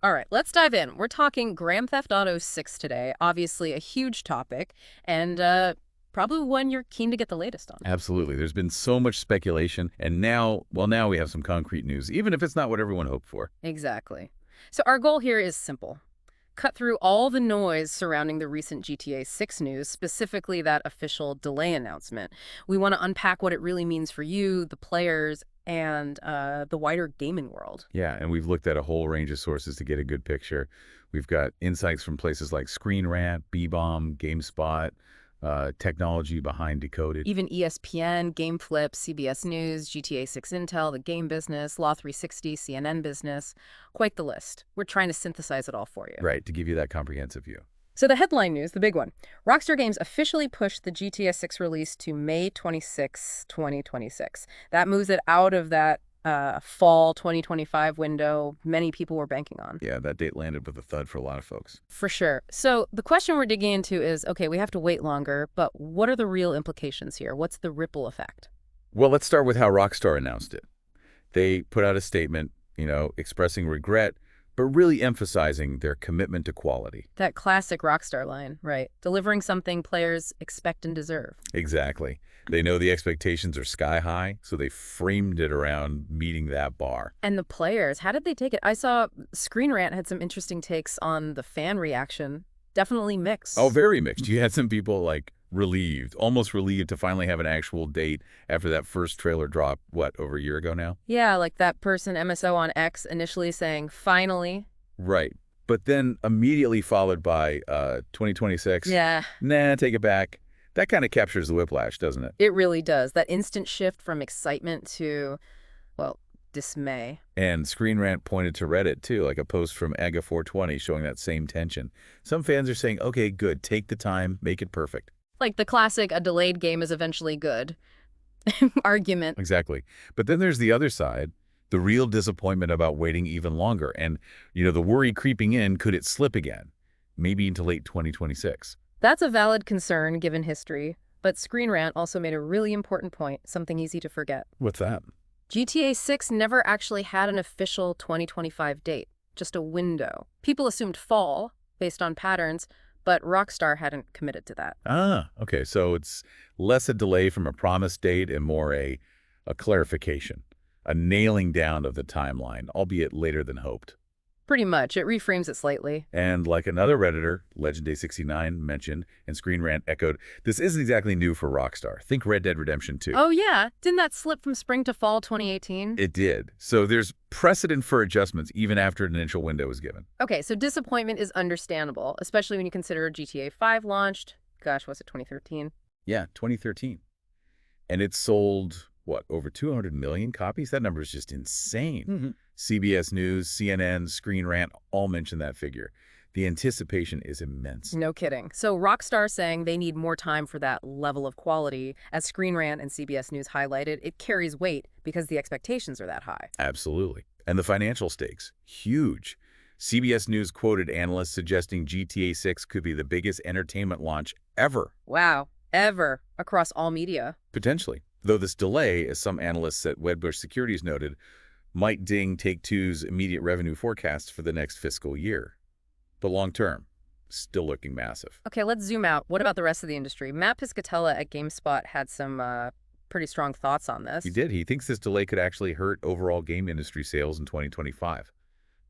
All right, let's dive in. We're talking Grand Theft Auto 6 today, obviously a huge topic, and probably one you're keen to get the latest on. Absolutely. There's been so much speculation, and now we have some concrete news, even if it's not what everyone hoped for. Exactly. So our goal here is simple. Cut through all the noise surrounding the recent GTA 6 news, specifically that official delay announcement. We want to unpack what it really means for you, the players, and the wider gaming world. Yeah, and we've looked at a whole range of sources to get a good picture. We've got insights from places like Screen Rant, B-Bomb, GameSpot, technology behind Decoded. Even ESPN, GameFlip, CBS News, GTA 6 Intel, the game business, Law 360, CNN business. Quite the list. We're trying to synthesize it all for you. Right, to give you that comprehensive view. So the headline news, the big one. Rockstar Games officially pushed the GTA 6 release to May 26, 2026. That moves it out of that fall 2025 window many people were banking on. Yeah, that date landed with a thud for a lot of folks. For sure. So the question we're digging into is, okay, we have to wait longer, but what are the real implications here? What's the ripple effect? Well, let's start with how Rockstar announced it. They put out a statement, expressing regret, but really emphasizing their commitment to quality. That classic Rockstar line, right? Delivering something players expect and deserve. Exactly. They know the expectations are sky high, so they framed it around meeting that bar. And the players, how did they take it? I saw Screen Rant had some interesting takes on the fan reaction. Definitely mixed. Oh, very mixed. You had some people relieved, almost relieved to finally have an actual date after that first trailer drop, over a year ago now? Yeah, like that person, MSO on X, initially saying, finally. Right. But then immediately followed by 2026. Yeah, Nah, take it back. That kind of captures the whiplash, doesn't it? it really does. That instant shift from excitement to, well, dismay. And Screen Rant pointed to Reddit, too, like a post from Aga420 showing that same tension. Some fans are saying, okay, good, take the time, make it perfect. Like the classic, a delayed game is eventually good argument. Exactly. But then there's the other side, the real disappointment about waiting even longer. And, the worry creeping in, could it slip again? Maybe into late 2026. That's a valid concern given history, but Screen Rant also made a really important point, something easy to forget. What's that? GTA 6 never actually had an official 2025 date, just a window. People assumed fall, based on patterns, but Rockstar hadn't committed to that. Ah, okay. So it's less a delay from a promised date and more a clarification, a nailing down of the timeline, albeit later than hoped. Pretty much. It reframes it slightly. And like another Redditor, Legendday69 mentioned, and Screen Rant echoed, this isn't exactly new for Rockstar. Think Red Dead Redemption 2. Oh, yeah. Didn't that slip from spring to fall 2018? It did. So there's precedent for adjustments even after an initial window was given. Okay, so disappointment is understandable, especially when you consider GTA 5 launched. Gosh, was it 2013? Yeah, 2013. And it sold, over 200 million copies? That number is just insane. CBS News, CNN, Screen Rant all mention that figure. The anticipation is immense. No kidding. So Rockstar saying they need more time for that level of quality, as Screen Rant and CBS News highlighted, it carries weight because the expectations are that high. Absolutely. And the financial stakes, huge. CBS News quoted analysts suggesting GTA 6 could be the biggest entertainment launch ever. Wow. Ever. Across all media. Potentially. Though this delay, as some analysts at Wedbush Securities noted, might ding Take-Two's immediate revenue forecasts for the next fiscal year. But long term, still looking massive. Okay, let's zoom out. What about the rest of the industry? Matt Piscitella at GameSpot had some pretty strong thoughts on this. He did. He thinks this delay could actually hurt overall game industry sales in 2025.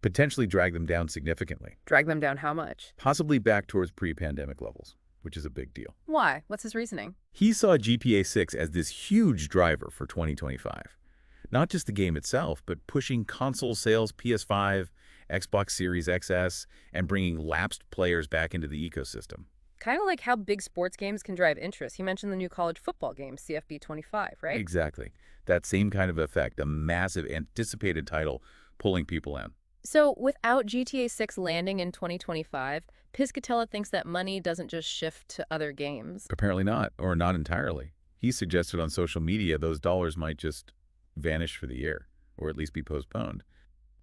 Potentially drag them down significantly. Drag them down how much? Possibly back towards pre-pandemic levels, which is a big deal. Why? What's his reasoning? He saw GTA 6 as this huge driver for 2025. Not just the game itself, but pushing console sales, PS5, Xbox Series XS, and bringing lapsed players back into the ecosystem. Kind of like how big sports games can drive interest. He mentioned the new college football game, CFB 25, right? Exactly. That same kind of effect, a massive anticipated title pulling people in. So without GTA 6 landing in 2025, Piscitella thinks that money doesn't just shift to other games. Apparently not, or not entirely. He suggested on social media those dollars might just vanish for the year, or at least be postponed.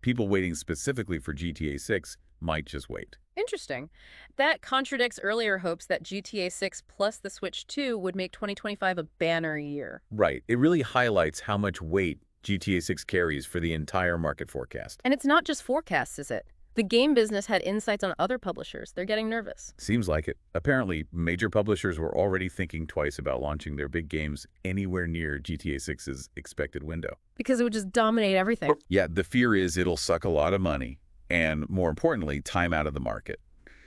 People waiting specifically for GTA 6 might just wait. Interesting. That contradicts earlier hopes that GTA 6 plus the Switch 2 would make 2025 a banner year. Right. It really highlights how much weight GTA 6 carries for the entire market forecast. And it's not just forecasts, is it? The game business had insights on other publishers. They're getting nervous. Seems like it. Apparently, major publishers were already thinking twice about launching their big games anywhere near GTA 6's expected window. Because it would just dominate everything. Yeah, the fear is it'll suck a lot of money and, more importantly, time out of the market.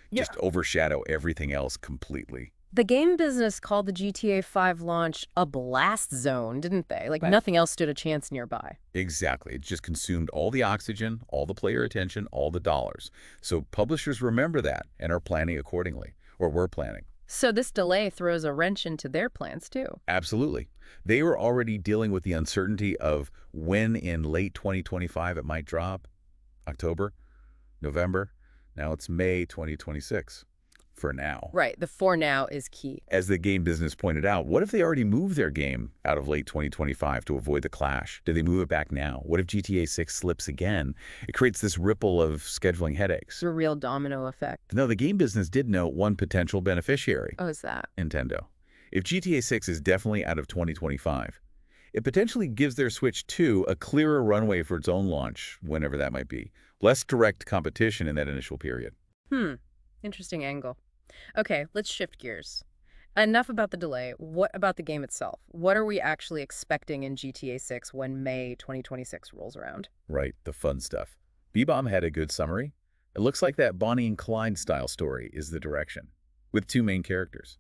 Yeah. Just overshadow everything else completely. The game business called the GTA 5 launch a blast zone, didn't they? Like Right. nothing else stood a chance nearby. Exactly. It just consumed all the oxygen, all the player attention, all the dollars. So publishers remember that and are planning accordingly, or were planning. So this delay throws a wrench into their plans, too. Absolutely. They were already dealing with the uncertainty of when in late 2025 it might drop. October, November. Now it's May 2026 for now. Right, the for now is key. As the game business pointed out, what if they already moved their game out of late 2025 to avoid the clash? Do they move it back now? What if GTA 6 slips again? It creates this ripple of scheduling headaches. It's a real domino effect. No, the game business did note one potential beneficiary, Oh, is that? Nintendo. If GTA 6 is definitely out of 2025, it potentially gives their Switch 2 a clearer runway for its own launch, whenever that might be. Less direct competition in that initial period. Interesting angle. Okay, let's shift gears. Enough about the delay. What about the game itself? What are we actually expecting in GTA 6 when May 2026 rolls around? Right, the fun stuff. B-Bomb had a good summary. It looks like that Bonnie and Clyde style story is the direction, with two main characters.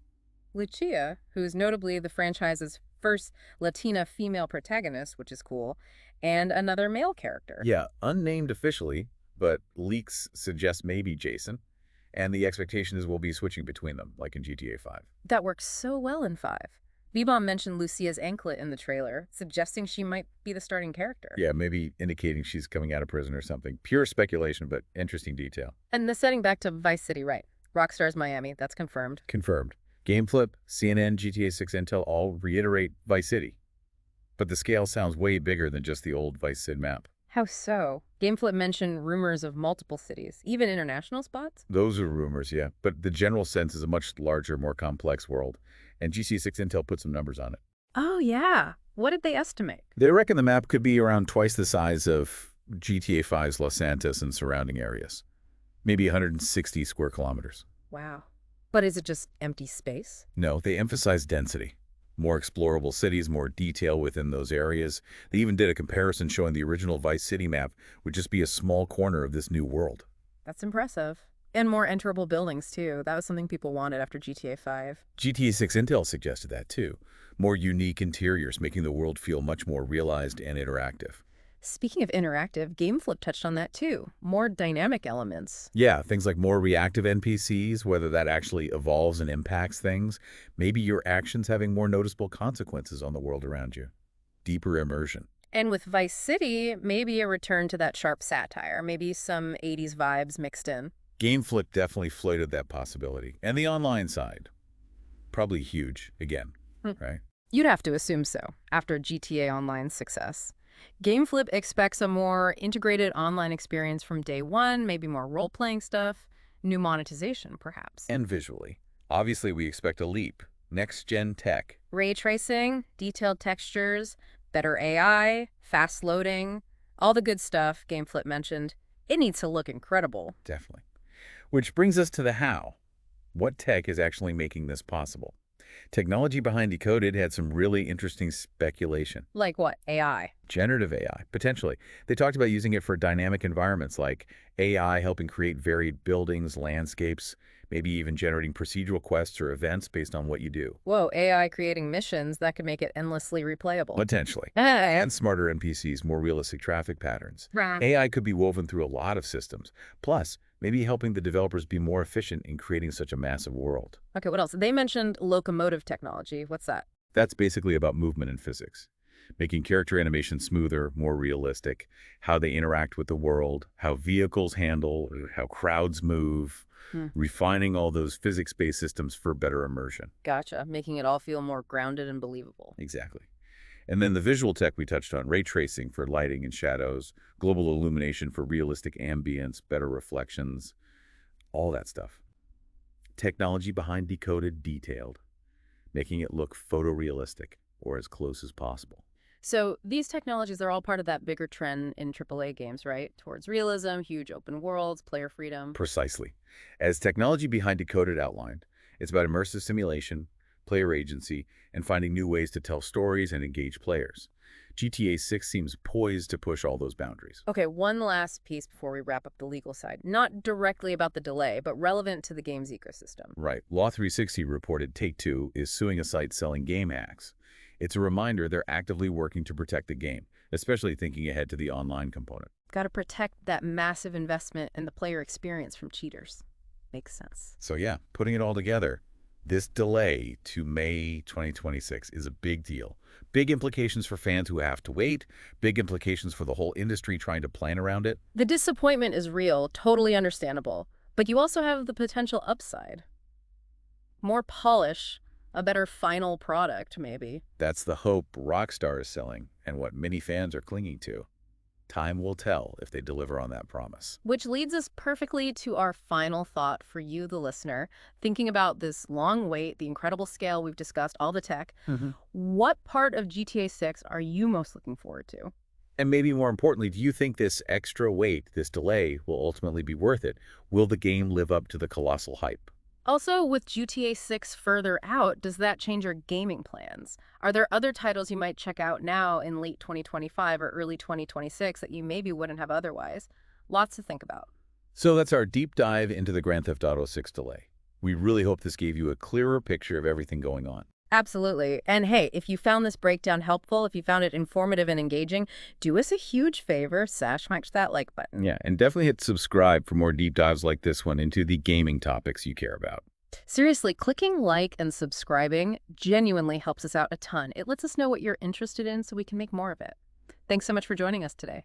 Lucia, who's notably the franchise's first Latina female protagonist, which is cool, and another male character. Yeah, unnamed officially, but leaks suggest maybe Jason, and the expectation is we'll be switching between them, like in GTA 5. That works so well in 5. B-Bomb mentioned Lucia's anklet in the trailer, suggesting she might be the starting character. Yeah, maybe indicating she's coming out of prison or something. Pure speculation, but interesting detail. And the setting back to Vice City, right. Rockstar's Miami, that's confirmed. Confirmed. GameFlip, CNN, GTA 6 Intel all reiterate Vice City. But the scale sounds way bigger than just the old Vice City map. How so? GameFlip mentioned rumors of multiple cities, even international spots? Those are rumors, yeah. But the general sense is a much larger, more complex world. And GTA 6 Intel put some numbers on it. Oh, yeah. What did they estimate? They reckon the map could be around twice the size of GTA 5's Los Santos and surrounding areas. Maybe 160 square kilometers. Wow. But is it just empty space? No, they emphasize density. More explorable cities, more detail within those areas. They even did a comparison showing the original Vice City map would just be a small corner of this new world. That's impressive. And more enterable buildings, too. That was something people wanted after GTA 5. GTA 6 Intel suggested that, too. More unique interiors, making the world feel much more realized and interactive. Speaking of interactive, GameFlip touched on that, too. More dynamic elements. Yeah, things like more reactive NPCs, whether that actually evolves and impacts things. Maybe your actions having more noticeable consequences on the world around you. Deeper immersion. And with Vice City, maybe a return to that sharp satire. Maybe some 80s vibes mixed in. GameFlip definitely floated that possibility. And the online side. Probably huge, again, right? You'd have to assume so, after GTA Online's success. GameFlip expects a more integrated online experience from day one, maybe more role-playing stuff, new monetization, perhaps. And visually. Obviously, we expect a leap. Next-gen tech. Ray tracing, detailed textures, better AI, fast loading, all the good stuff GameFlip mentioned. It needs to look incredible. Definitely. Which brings us to the how. What tech is actually making this possible? Technology behind Decoded had some really interesting speculation. Like what? AI. Generative AI, potentially. They talked about using it for dynamic environments like AI helping create varied buildings, landscapes, maybe even generating procedural quests or events based on what you do. Whoa, AI creating missions that could make it endlessly replayable. Potentially. Hey. And smarter NPCs, more realistic traffic patterns. Right. AI could be woven through a lot of systems. Plus, maybe helping the developers be more efficient in creating such a massive world. Okay, what else? They mentioned locomotive technology. What's that? That's basically about movement and physics. Making character animation smoother, more realistic, how they interact with the world, how vehicles handle, how crowds move, refining all those physics-based systems for better immersion. Gotcha. Making it all feel more grounded and believable. Exactly. And then the visual tech we touched on, ray tracing for lighting and shadows, global illumination for realistic ambience, better reflections, all that stuff. Technology behind Decoded detailed, making it look photorealistic or as close as possible. So these technologies are all part of that bigger trend in AAA games, right? Towards realism, huge open worlds, player freedom. Precisely. As technology behind Decoded outlined, it's about immersive simulation, player agency, and finding new ways to tell stories and engage players. GTA 6 seems poised to push all those boundaries. Okay, one last piece before we wrap up the legal side. Not directly about the delay, but relevant to the game's ecosystem. Right. Law 360 reported Take-Two is suing a site selling game hacks. It's a reminder they're actively working to protect the game, especially thinking ahead to the online component. Got to protect that massive investment and the player experience from cheaters. Makes sense. So yeah, putting it all together, this delay to May 2026 is a big deal. Big implications for fans who have to wait, big implications for the whole industry trying to plan around it. The disappointment is real, totally understandable, but you also have the potential upside. More polish, a better final product, maybe. That's the hope Rockstar is selling and what many fans are clinging to. Time will tell if they deliver on that promise. Which leads us perfectly to our final thought for you, the listener. Thinking about this long wait, the incredible scale we've discussed, all the tech, what part of GTA 6 are you most looking forward to? And maybe more importantly, do you think this extra wait, this delay, will ultimately be worth it? Will the game live up to the colossal hype? Also, with GTA 6 further out, does that change your gaming plans? Are there other titles you might check out now in late 2025 or early 2026 that you maybe wouldn't have otherwise? Lots to think about. So that's our deep dive into the Grand Theft Auto 6 delay. We really hope this gave you a clearer picture of everything going on. Absolutely. And hey, if you found this breakdown helpful, if you found it informative and engaging, do us a huge favor, smash that like button. Yeah, and definitely hit subscribe for more deep dives like this one into the gaming topics you care about. Seriously, clicking like and subscribing genuinely helps us out a ton. It lets us know what you're interested in so we can make more of it. Thanks so much for joining us today.